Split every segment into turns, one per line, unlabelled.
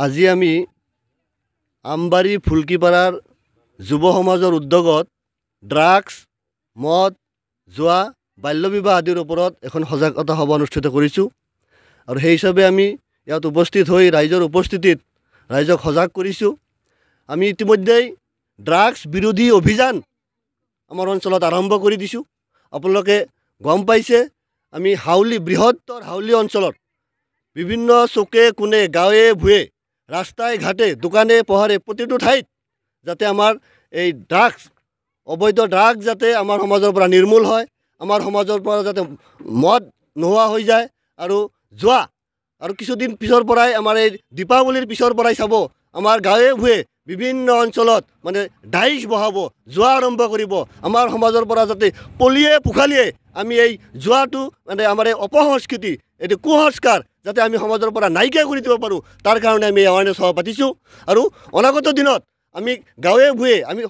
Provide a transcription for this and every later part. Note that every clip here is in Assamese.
আজি আমি আমবাৰী ফুলকিপাৰাৰ যুৱ সমাজৰ উদ্যোগত ড্ৰাগছ মদ জুৱা বাল্য বিবাহ আদিৰ ওপৰত এখন সজাগতা সভা অনুষ্ঠিত কৰিছোঁ আৰু সেই হিচাপে আমি ইয়াত উপস্থিত হৈ ৰাইজৰ উপস্থিতিত ৰাইজক সজাগ কৰিছোঁ। আমি ইতিমধ্যেই ড্ৰাগছ বিৰোধী অভিযান আমাৰ অঞ্চলত আৰম্ভ কৰি দিছোঁ। আপোনালোকে গম পাইছে আমি বৃহত্তৰ হাউলি অঞ্চলত বিভিন্ন চুকে কোণে গাঁৱে ভূঞে ৰাস্তাই ঘাটে দোকানে পোহাৰে প্ৰতিটো ঠাইত যাতে আমাৰ এই ড্ৰাগছ অবৈধ ড্ৰাগছ যাতে আমাৰ সমাজৰ পৰা নিৰ্মূল হয়, আমাৰ সমাজৰ পৰা যাতে মদ নোহোৱা হৈ যায় আৰু জুৱা আৰু কিছুদিন পিছৰ পৰাই আমাৰ এই দীপাৱলীৰ পিছৰ পৰাই চাব আমাৰ গাঁৱে ভূঞে বিভিন্ন অঞ্চলত মানে ডাইচ বহাব, জুৱা আৰম্ভ কৰিব। আমাৰ সমাজৰ পৰা যাতে পলিয়ে পোখালিয়ে আমি এই জুৱাটো মানে আমাৰ এই অপসংস্কৃতি এইটো কুসংস্কাৰ যাতে আমি সমাজৰ পৰা নাইকিয়া কৰি দিব পাৰোঁ তাৰ কাৰণে আমি এৱাৰনেছ সভা পাতিছোঁ। আৰু অনাগত দিনত আমি গাঁৱে ভূঞে আমি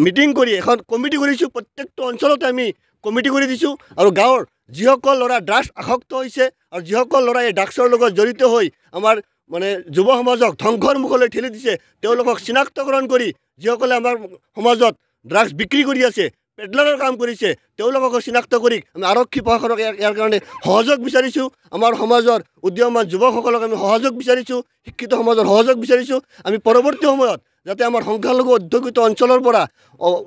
মিটিং কৰি এখন কমিটি কৰিছোঁ। প্ৰত্যেকটো অঞ্চলতে আমি কমিটি কৰি দিছোঁ আৰু গাঁৱৰ যিসকল ল'ৰা ড্ৰাগছ আসক্ত হৈছে আৰু যিসকল ল'ৰা এই ড্ৰাগছৰ লগত জড়িত হৈ আমাৰ মানে যুৱ সমাজক ধ্বংসৰ মুখলৈ ঠেলি দিছে তেওঁলোকক চিনাক্তকৰণ কৰি যিসকলে আমাৰ সমাজত ড্ৰাগছ বিক্ৰী কৰি আছে, পেডলাৰৰ কাম কৰিছে তেওঁলোকক চিনাক্ত কৰি আমি আৰক্ষী প্ৰশাসনক ইয়াৰ কাৰণে সহযোগ বিচাৰিছোঁ। আমাৰ সমাজৰ উদীয়মান যুৱকসকলক আমি সহযোগ বিচাৰিছোঁ, শিক্ষিত সমাজৰ সহযোগ বিচাৰিছোঁ। আমি পৰৱৰ্তী সময়ত যাতে আমাৰ সংখ্যালঘু অধ্যুষিত অঞ্চলৰ পৰা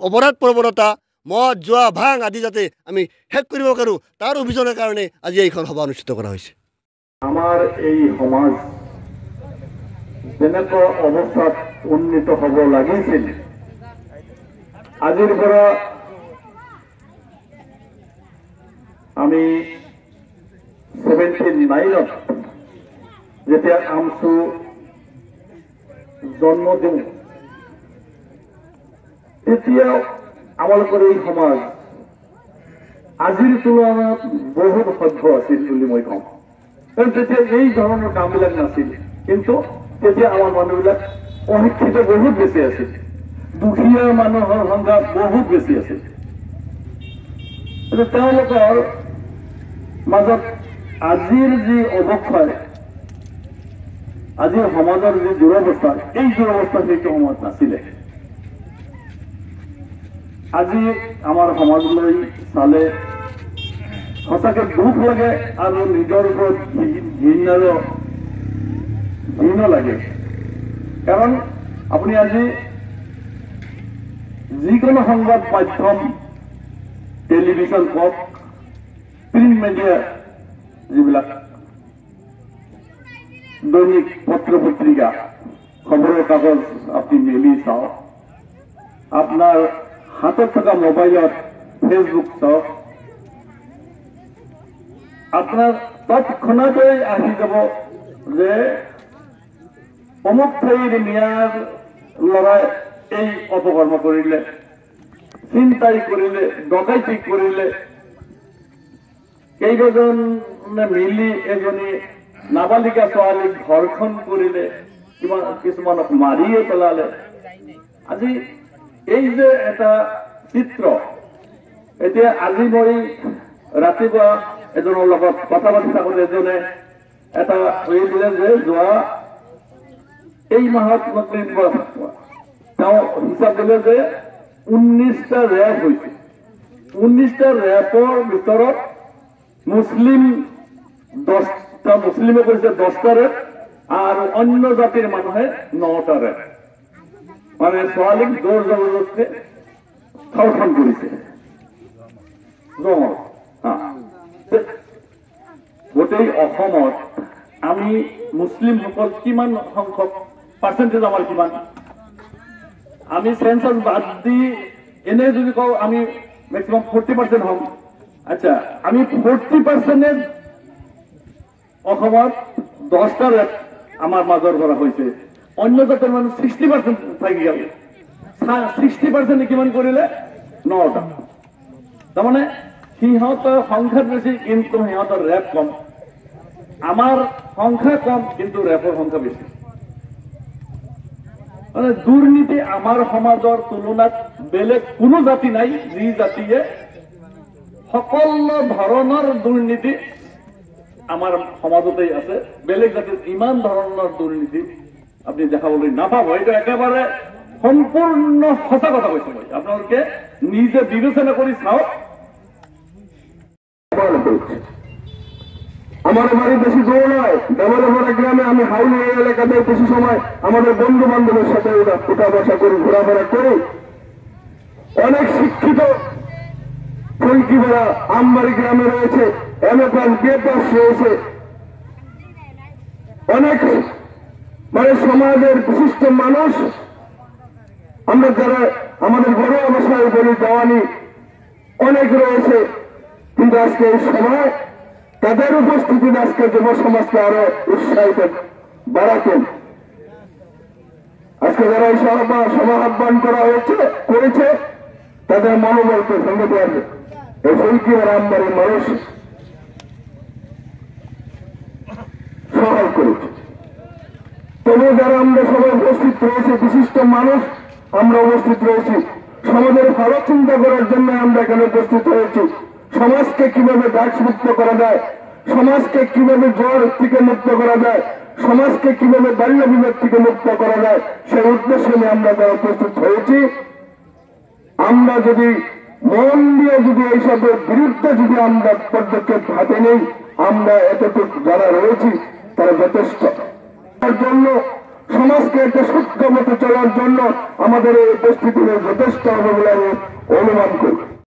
অপৰাধ প্ৰৱণতা মদ জুৱা ভাং আদি যাতে আমি শেষ কৰিব পাৰোঁ তাৰ অভিযানৰ কাৰণে আজি এইখন সভা অনুষ্ঠিত কৰা হৈছে।
আমাৰ এই সমাজ যেনেকুৱা অৱস্থাত উন্নীত হ'ব লাগিছিল আজিৰ পৰা আমি 79ত যেতিয়া আমচু জন্ম দিওঁ তেতিয়া আমালোকৰ এই সমাজ আজিৰ তুলনাত বহুত সভ্য আছিল বুলি মই কওঁ। কাৰণ তেতিয়া এই ধৰণৰ কামবিলাক নাছিল, কিন্তু তেতিয়া আমাৰ মানুহবিলাক অশিক্ষিত বহুত বেছি আছিল, দুখীয়া মানুহৰ সংখ্যা বহুত বেছি আছিল। তেওঁলোকৰ মাজত আজিৰ যি অৱক্ষয়, আজিৰ সমাজৰ যি দুৰৱস্থা, এই দুৰৱস্থা সেইটো সময়ত নাছিলে। আজি আমাৰ সমাজলৈ চালে সঁচাকে দুখ লাগে আৰু নিজৰ ওপৰত ঘৃণ লাগে। কাৰণ আপুনি আজি যিকোনো সংবাদ মাধ্যম টেলিভিছন কওক, প্ৰিণ্ট মিডিয়া যিবিলাক দৈনিক পত্ৰ পত্ৰিকা খবৰৰ কাগজ আপুনি মেলি চাওক, আপোনাৰ হাতত থকা মোবাইলত ফেচবুক চাওক, আপোনাৰ তৎক্ষণাতেই আহি যাব যে অমুক ঠাইৰ মিয়াৰ ল'ৰাই এই অপকৰ্ম কৰিলে, চিন্তাই কৰিলে, ডকাইতি কৰিলে, কেইবাজনে মিলি এজনী নাবালিকা ছোৱালীক ধৰ্ষণ কৰিলে, কিছুমানক মাৰিয়ে পেলালে। আজি এই যে এটা চিত্ৰ, এতিয়া আজি মই ৰাতিপুৱা এজনৰ লগত কথা পাতি থাকোঁতে এজনে এটা হেৰি দিলে যে যোৱা এই মাহত তেওঁ হিচাপ দিলে যে 19টা ৰেপ হৈছে। 19টা ৰেপৰ ভিতৰত মুছলিম 10টা, মুছলিমে কৰিছে 10টা ৰেপ আৰু অন্য জাতিৰ মানুহে 9টা ৰেপ। মানে ছোৱালীক জোৰ জবৰদস্তি ধৰ্ষণ কৰিছে। গোটেই অসমত আমি মুছলিমসকল কিমান সংখ্যক পাৰ্চেণ্টেজ, আমাৰ কিমান, আমি চেঞ্চাছ বাদ দি এনে যদি কওঁ আমি মেক্সিমাম 40% হ'ম। আচ্ছা, আমি 40% অসমত 10টা ৰেপ আমাৰ মাজৰ পৰা হৈছে, অন্য জাতিৰ মানুহ 60% থাকি গ'ল। 60% কিমান কৰিলে? 9টা। তাৰমানে সিহঁতৰ সংখ্যাত বেছি কিন্তু সিহঁতৰ ৰেপ কম। আমাৰ সংখ্যা কম কিন্তু ৰেপৰ সংখ্যা বেছি। মানে দুৰ্নীতি আমাৰ সমাজৰ তুলনাত বেলেগ কোনো জাতি নাই যি জাতিয়ে সকলো ধৰণৰ দুৰ্নীতি আমাৰ সমাজতেই আছে। বেলেগ জাতিৰ ইমান ধৰণৰ দুৰ্নীতি আপনি দেখা বলি না পাবো, এটা একেবারে সম্পূর্ণ সঁচা কথা কইছে। আপনাদেরকে নিজে বিবেচনা করি চাও।
আমার বাড়ি বেশি দূর নয়, দেবলভরা গ্রামে। আমি হাউলি এলাকাতে বেশি সময় আমাদের বন্ধু বান্ধবের সাথে উঠা বসা করি, ঘোরাফেরা করি। অনেক শিক্ষিত ফুলকিপাড়া আমবাড়ি গ্রামে রয়েছে, MA পাস BA পাস রয়েছে। অনেক মানে সমাজের বিশিষ্ট মানুষ, আমরা যারা আমাদের ঘরোয়া ভাষায় বলি দেওয়ানি, অনেক রয়েছে। কিন্তু আজকে এই সময় তাদের উপস্থিতি আজকে যুব সমাজকে আরো উৎসাহিত বাড়াতেন। আজকে যারা এই সভা আহ্বান করা করেছে তাদের মনোবলকে ভেঙে দেওয়ার এই ফুলকিপাড়া আমবাড়ির মানুষ সহায় করেছে। তবু যারা আমরা সবাই উপস্থিত রয়েছে, বিশিষ্ট মানুষ আমরা উপস্থিত রয়েছি, সমাজের ভালো চিন্তা করার জন্য আমরা এখানে উপস্থিত হয়েছি। সমাজকে কিভাবে ড্রাগস মুক্ত করা যায়, সমাজকে কিভাবে জ্বর থেকে মুক্ত করা যায়, সমাজকে কিভাবে বাল্য বিবাহ থেকে মুক্ত করা যায়, সেই উদ্দেশ্যে নিয়ে আমরা যারা উপস্থিত হয়েছি। আমরা যদি মন দিয়ে যদি এইসবের বিরুদ্ধে যদি আমরা পদক্ষেপ হাতে নেই, আমরা এতটুকু যারা রয়েছি তারা যথেষ্ট। তার জন্য সমাজকে একটা সূক্ষ্ম মতো চলার জন্য আমাদের এই উপস্থিতি যথেষ্ট হবে বলে আমি অনুমান করি।